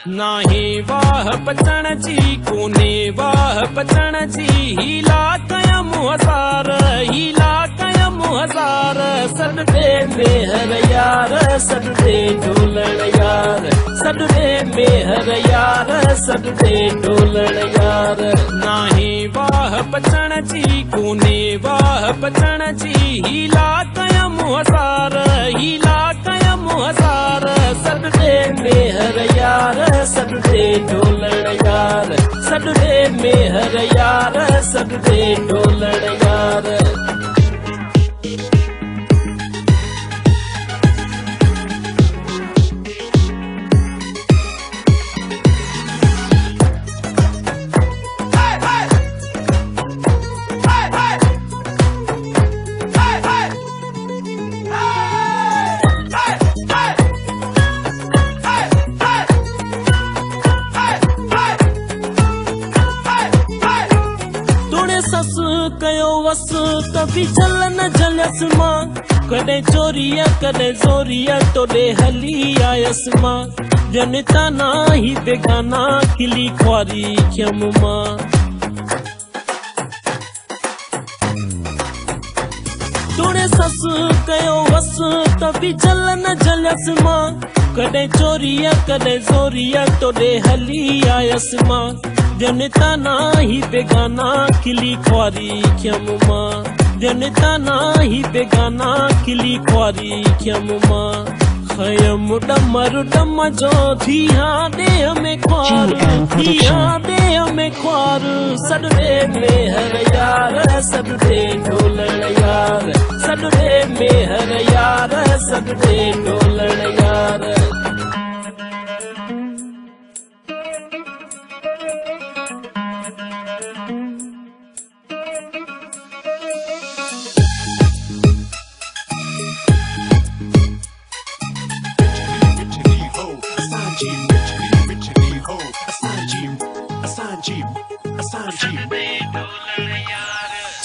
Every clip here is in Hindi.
नाही वाह पचण जी कोने वाह पचण जी हीला कयम हज़ार हीला कयम हज़ार सॾे मेहर यार सॾे ढोलण यार सॾे मेहर यार सॾे ढोलण यार नाही वाह पचण जी कोने वाह पचण जी हीला कयम हज़ार हीला कयम हज़ार सॾे मेहर यार सॾे ढोलण यार सॾे मेहर यार सॾे ढोलण यार कयो वस कभी चल न झलस मां कॾहिं चोरिया कॾहिं ज़ोरिया तोॾे हली आयस मां जनता ना ही बेगाना खिली ख्वारी खयम मां तोड़े सस कयो वस कभी चल न झलस मां कॾहिं चोरिया कॾहिं ज़ोरिया तोॾे हली आयस मां जनता ना ही बेगाना खिली ख्वारी खयम मां जनता ना ही बेगाना खिली ख्वारी खयम मां खयम डमर डम जो थिया ॾे में ख्वार थिया ॾे में ख्वार सॾे मेहर यार सॾे ढोलण यार सॾे मेहर यार सॾे ढोलण यार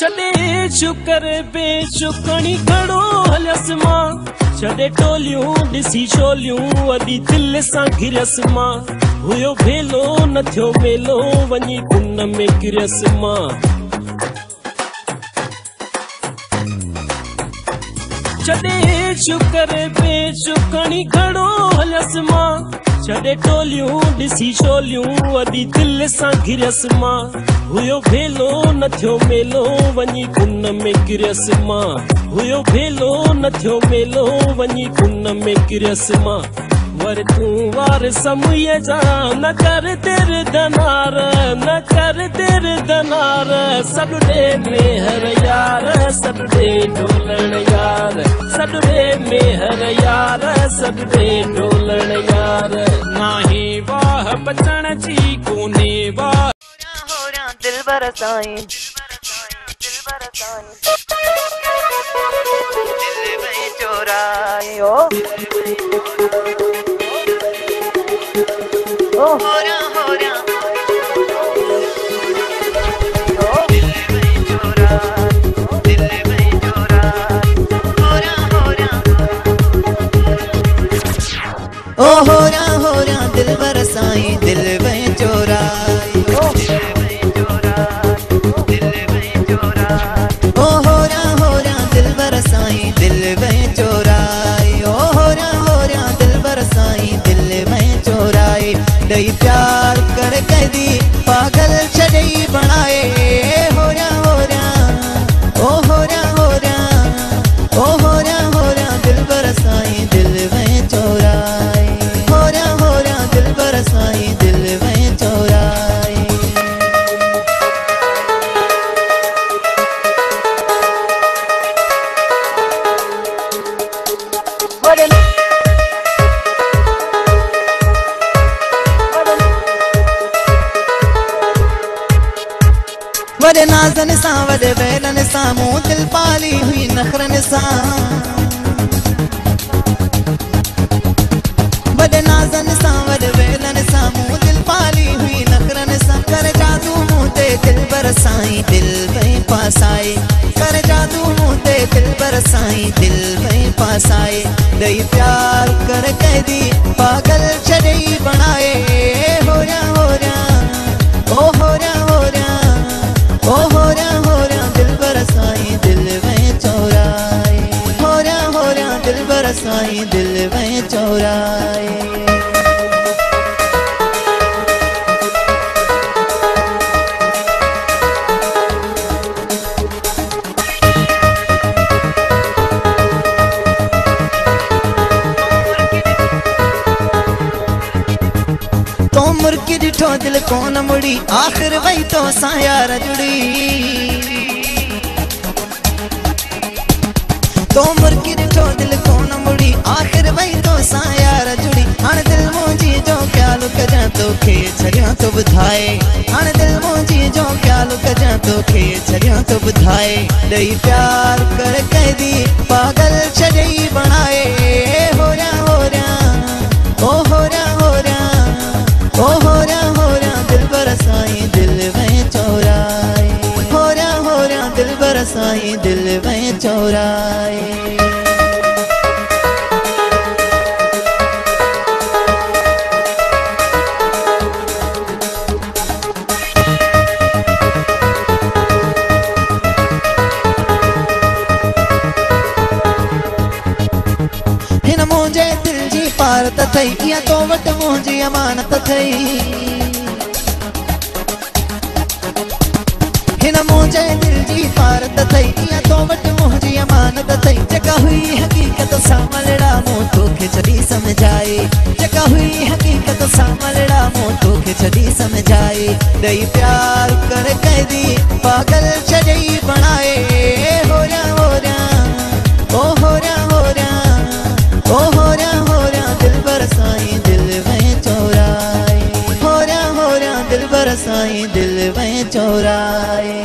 छॾे शुकर बेशुकणी खड़ो हलस मां छॾे टोलियूं ॾिसी छोलियूं वॾी दिलि सां घिरस मां हुयो भेलो न थियो मेलो वञी कुन में किरस मां छॾे शुकर बेशुकणी खड़ो हलस मां छॾे टोलियूं ॾिसी छोलियूं वॾी दिलि सां घिरस मां हुयो भेलो न थियो मेलो वञी कुन में किरस मां हुयो भेलो न थियो मेलो वञी कुन में किरस मां वर तूं वार समूह जा न कर तेरे दनार न कर तेरे दनार सॾे मेहर यार सॾे ढोलण यार सॾे मेहर यार सॾे ढोलण यार नाही वाह पचण जी कोने वाह दिल बरसाई दिल में चोराई ओ हो रहा दिल में चोराई दिल में चोराई हो रहा ओ हो रहा दिल बरसाई दिल में चोराई प्यार कर कदी पागल छड़ई बनाए हो रहा ओ हो रहा दिल बरसाई दिल में चोराई हो रहा दिल बरसाई दिल में चोराई वडे नाज़न सां वडे बैलन सां मूं दिल पाली हुई नखरन सां वडे नाज़न सां वडे बैलन सां मूं दिल पाली हुई नखरन सां कर जादू मूं ते दिल बरसाई दिल में पासाई कर जादू मूं ते दिल बरसाई दिल में पासाई दई प्यार कर कदी पागल छड़ई बनाए चोराए। तो मुर्गी डिठो दिल कोन मुड़ी, आखिर वही तो सां यार जुड़ी। तो मुर्गी डिठो दिल कोन मुड़ी, आखिर वही तो सां यार जुड़ी। हाणे दिल मुंहिंजी जो ख्याल कजां तोखे छॾियां तो ॿुधाए। हाणे दिल मुंहिंजी जो ख्याल कजां तोखे छॾियां तो ॿुधाए। ॾेई प्यार कर कैदी पागल छॾई बणाए। होरियां होरियां ओ होरियां होरियां ओ होरियां होरियां दिलबर साईं दिल में चोराए। होरियां होरियां दिलबर साईं दिल में चोराए। हिन मुंहिंजे दिल जी पारत थई, इहा तो वटि मुंहिंजी अमानत थई। हिन मुंहिंजे दिल जी पारत थई, इहा तो वटि मुंहिंजी अमानत थई। जेका हुई हक़ीक़त सामलड़ा मूं तोखे छॾी समझाए। जेका हुई हक़ीक़त सामलड़ा मूं तोखे छॾी समझाए। ॾेई प्यार कर कैदी पागल छॾई बणाए। होरियां होरियां ओ होरियां होरियां ओ होरियां होरियां दिलबर साईं दिल में चोराए। होरियां होरियां दिलबर साईं दिल में चोराए।